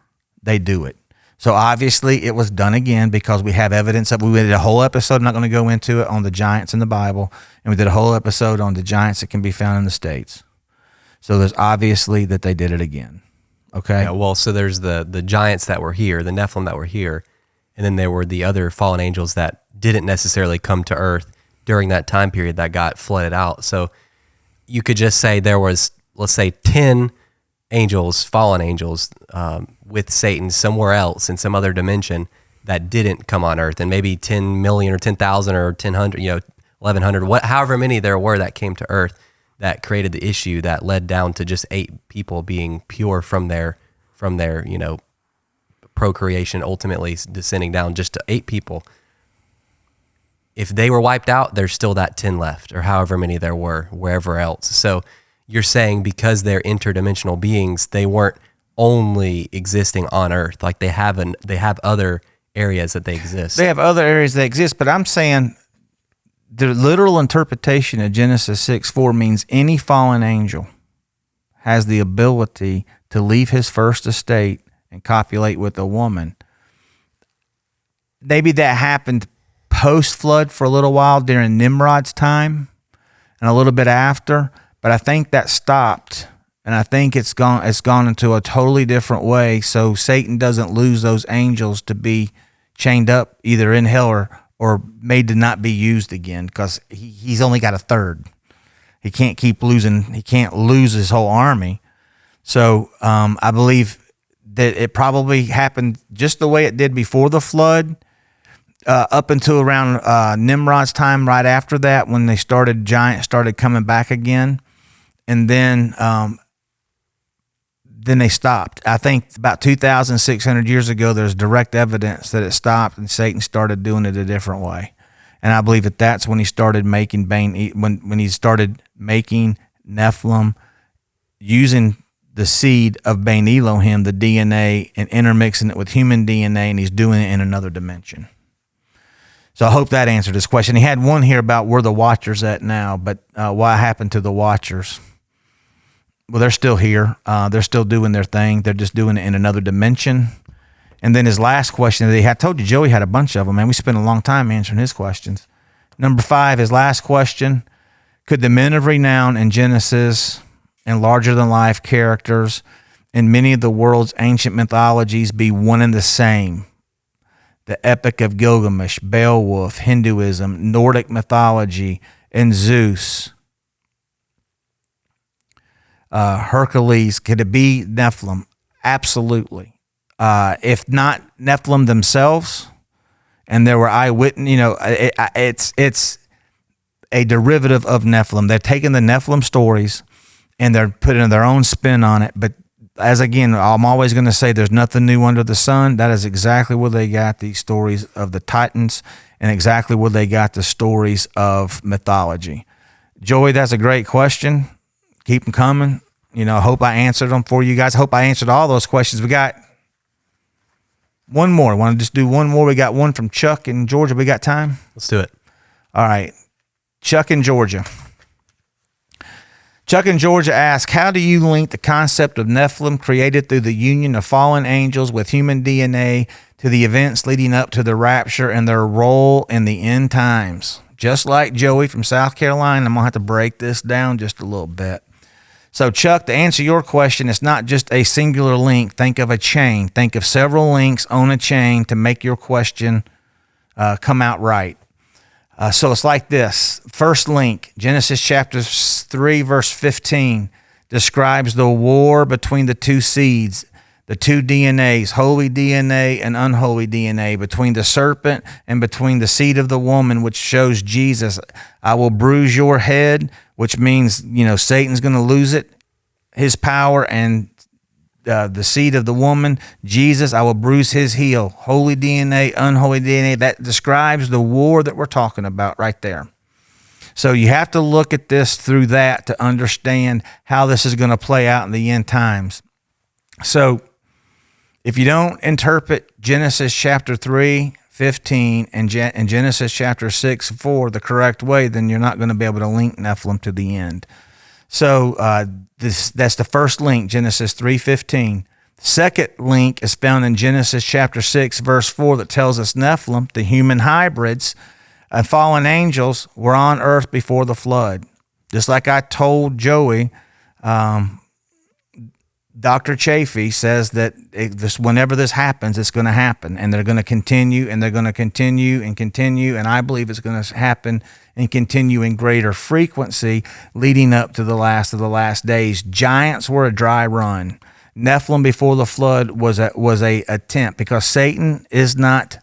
they do it. So obviously it was done again because we have evidence of. We did a whole episode. I'm not going to go into it on the giants in the Bible, and we did a whole episode on the giants that can be found in the States. So there's obviously that they did it again. Okay. Yeah, well, so there's the giants that were here, the Nephilim that were here, and then there were the other fallen angels that didn't necessarily come to earth during that time period that got flooded out. So you could just say there was, let's say, 10 angels, fallen angels, with Satan somewhere else in some other dimension that didn't come on earth, and maybe 10 million or 10,000 or 1,000, 1,100, however many there were that came to earth that created the issue that led down to just 8 people being pure from their procreation, ultimately descending down just to 8 people. If they were wiped out, there's still that 10 left, or however many there were wherever else. So you're saying because they're interdimensional beings, they weren't only existing on earth. Like they have other areas that they exist. They have other areas that exist, but I'm saying the literal interpretation of Genesis 6:4 means any fallen angel has the ability to leave his first estate and copulate with a woman. Maybe that happened post-flood for a little while during Nimrod's time and a little bit after, but I think that stopped, and I think it's gone into a totally different way, so Satan doesn't lose those angels to be chained up either in hell or made to not be used again, because he's only got a third. He can't lose his whole army. So I believe that it probably happened just the way it did before the flood, up until around Nimrod's time, right after that, when giants started coming back again. And then they stopped. I think about 2,600 years ago, there's direct evidence that it stopped, and Satan started doing it a different way. And I believe that that's when he started making when he started making Nephilim, using the seed of Bane Elohim, the DNA, and intermixing it with human DNA, and he's doing it in another dimension. So I hope that answered his question. He had one here about where the Watchers at now, but what happened to the Watchers? Well, they're still here. They're still doing their thing. They're just doing it in another dimension. And then his last question that he had, I told you Joey had a bunch of them, man. We spent a long time answering his questions. Number 5, his last question: could the men of renown in Genesis and larger-than-life characters in many of the world's ancient mythologies be one and the same? The Epic of Gilgamesh, Beowulf, Hinduism, Nordic mythology, and Zeus, Hercules. Could it be Nephilim? Absolutely. If not Nephilim themselves, and there were eyewitness, it's a derivative of Nephilim. They're taking the Nephilim stories and they're putting their own spin on it. But I'm always going to say there's nothing new under the sun. That is exactly where they got these stories of the Titans, and exactly where they got the stories of mythology. Joey, that's a great question. Keep them coming. I hope I answered them for you guys. I hope I answered all those questions. We got one more. Want to just do one more? We got one from Chuck in Georgia. We got time? Let's do it. All right. Chuck in Georgia. Chuck in Georgia asks, how do you link the concept of Nephilim created through the union of fallen angels with human DNA to the events leading up to the rapture and their role in the end times? Just like Joey from South Carolina, I'm going to have to break this down just a little bit. So, Chuck, to answer your question, it's not just a singular link. Think of a chain. Think of several links on a chain to make your question come out right. So it's like this. First link, Genesis chapter 3, verse 15, describes the war between the two seeds, the two DNAs, holy DNA and unholy DNA, between the serpent and between the seed of the woman, which shows Jesus. I will bruise your head, which means, Satan's going to lose his power, and the seed of the woman, Jesus, I will bruise his heel. Holy DNA, unholy DNA, that describes the war that we're talking about right there. So you have to look at this through that to understand how this is going to play out in the end times. So if you don't interpret Genesis chapter 3:15 and Genesis chapter 6:4 the correct way, then you're not going to be able to link Nephilim to the end. So that's the first link, Genesis 3:15. The second link is found in Genesis chapter 6, verse 4, that tells us Nephilim, the human hybrids and fallen angels, were on earth before the flood. Just like I told Joey, Dr. Chafee says that whenever this happens, it's going to happen, and they're going to continue, and they're going to continue and continue, and I believe it's going to happen and continue in greater frequency leading up to the last of the last days. Giants were a dry run. Nephilim before the flood was a attempt, because Satan is not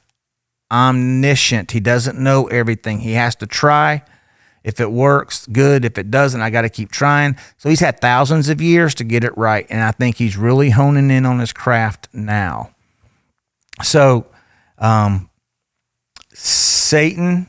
omniscient. He doesn't know everything. He has to try. If it works, good. If it doesn't, I got to keep trying. So he's had thousands of years to get it right, and I think he's really honing in on his craft now. So Satan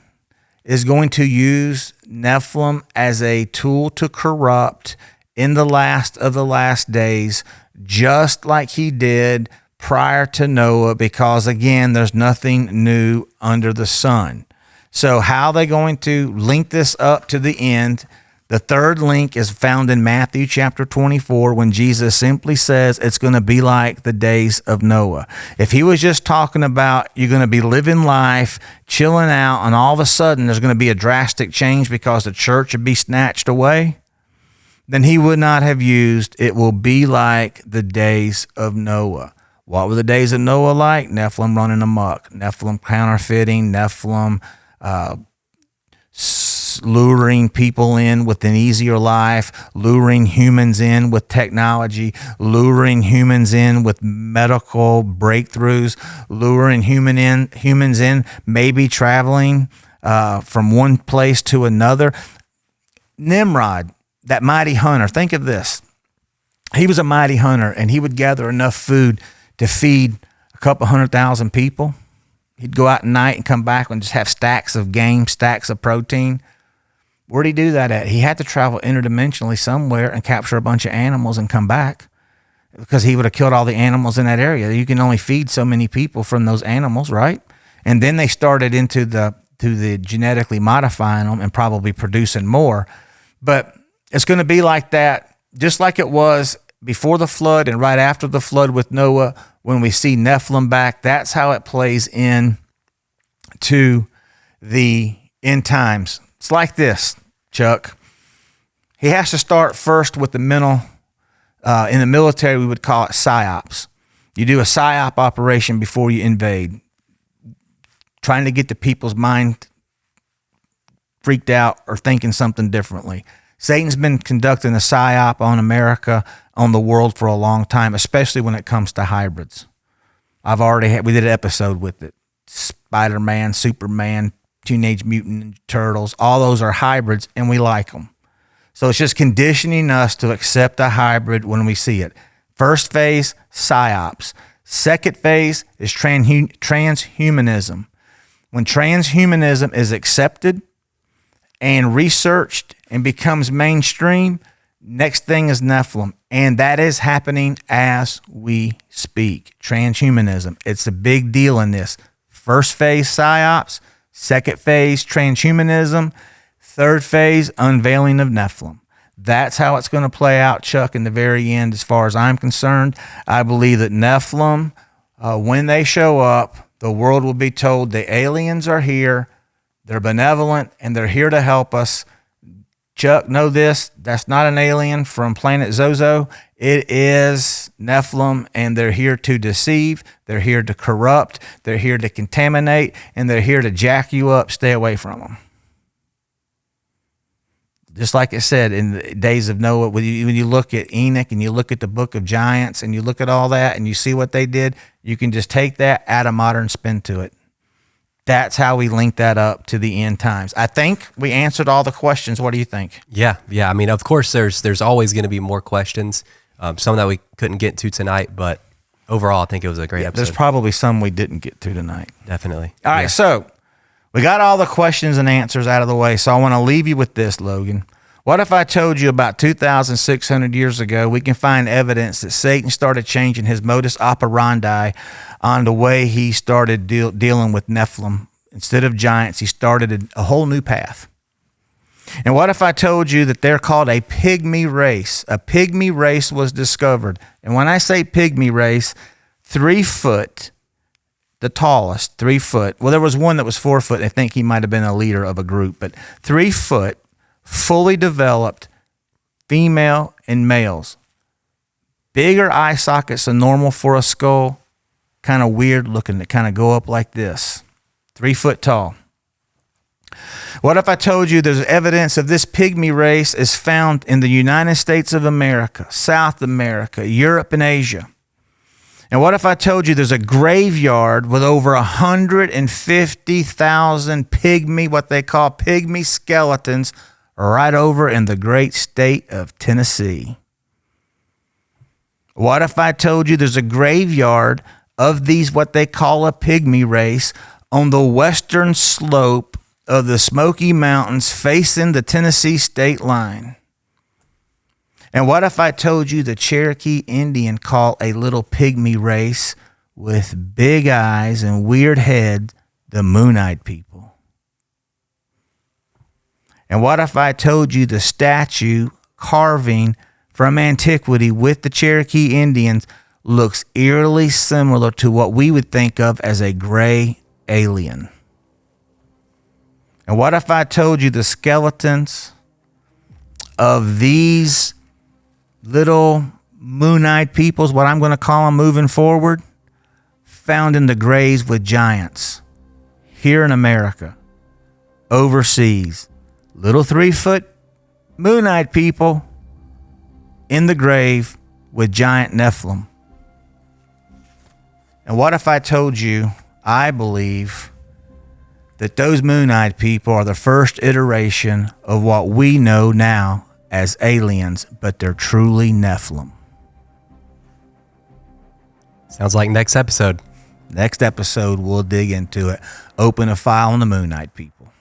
is going to use Nephilim as a tool to corrupt in the last of the last days, just like he did prior to Noah, because, again, there's nothing new under the sun. So how are they going to link this up to the end? The third link is found in Matthew chapter 24, when Jesus simply says it's going to be like the days of Noah. If he was just talking about you're going to be living life, chilling out, and all of a sudden there's going to be a drastic change because the church would be snatched away, then he would not have used it will be like the days of Noah. What were the days of Noah like? Nephilim running amok, Nephilim counterfeiting, Nephilim luring people in with an easier life, luring humans in with technology, luring humans in with medical breakthroughs, luring humans in maybe traveling from one place to another. Nimrod, that mighty hunter, think of this. He was a mighty hunter, and he would gather enough food to feed a couple 100,000 people. He'd go out at night and come back and just have stacks of game, stacks of protein. Where'd he do that at? He had to travel interdimensionally somewhere and capture a bunch of animals and come back, because he would have killed all the animals in that area. You can only feed so many people from those animals, right? And then they started into the genetically modifying them and probably producing more. But it's going to be like that, just like it was before the flood and right after the flood with Noah. When we see Nephilim back, that's how it plays in to the end times. It's like this, Chuck. He has to start first with the mental. In the military, we would call it psyops. You do a psyop operation before you invade, trying to get the people's mind freaked out or thinking something differently. Satan's been conducting a psyop on America, on the world, for a long time, especially when it comes to hybrids. We did an episode with it. Spider-Man, Superman, Teenage Mutant Ninja Turtles, all those are hybrids, and we like them. So it's just conditioning us to accept a hybrid when we see it. First phase, psyops. Second phase is transhumanism. When transhumanism is accepted and researched and becomes mainstream, next thing is Nephilim, and that is happening as we speak. Transhumanism, it's a big deal in this. First phase, psyops. Second phase, transhumanism. Third phase, unveiling of Nephilim. That's how it's going to play out, Chuck, in the very end. As far as I'm concerned, I believe that Nephilim, when they show up, the world will be told the aliens are here, they're benevolent, and they're here to help us. Chuck, know this, that's not an alien from planet Zozo. It is Nephilim, and they're here to deceive, they're here to corrupt, they're here to contaminate, and they're here to jack you up. Stay away from them. Just like it said in the days of Noah, when you look at Enoch and you look at the book of giants and you look at all that and you see what they did, you can just take that, add a modern spin to it. That's how we link that up to the end times. I think we answered all the questions. What do you think? Yeah. I mean, of course, there's always going to be more questions, some that we couldn't get to tonight, but overall, I think it was a great episode. There's probably some we didn't get to tonight. Definitely. All right, so We got all the questions and answers out of the way, so I want to leave you with this, Logan. What if I told you about 2,600 years ago, we can find evidence that Satan started changing his modus operandi on the way he started dealing with Nephilim? Instead of giants, he started a whole new path. And what if I told you that they're called a pygmy race? A pygmy race was discovered. And when I say pygmy race, 3 foot, the tallest, 3 foot. Well, there was one that was 4 foot. I think he might have been a leader of a group, but 3 foot, fully developed female and males. Bigger eye sockets than normal for a skull. Kind of weird looking. They kind of go up like this. 3 foot tall. What if I told you there's evidence of this pygmy race is found in the United States of America, South America, Europe, and Asia? And what if I told you there's a graveyard with over 150,000 pygmy, what they call pygmy skeletons, right over in the great state of Tennessee? What if I told you there's a graveyard of these, what they call a pygmy race, on the western slope of the Smoky Mountains facing the Tennessee state line? And what if I told you the Cherokee Indian call a little pygmy race with big eyes and weird head the Moon-Eyed people? And what if I told you the statue carving from antiquity with the Cherokee Indians looks eerily similar to what we would think of as a gray alien? And what if I told you the skeletons of these little Moon-Eyed peoples, what I'm going to call them moving forward, found in the graves with giants here in America, overseas? Little 3 foot Moon-Eyed people in the grave with giant Nephilim. And what if I told you, I believe that those Moon-Eyed people are the first iteration of what we know now as aliens, but they're truly Nephilim? Sounds like next episode. Next episode, we'll dig into it. Open a file on the Moon-Eyed people.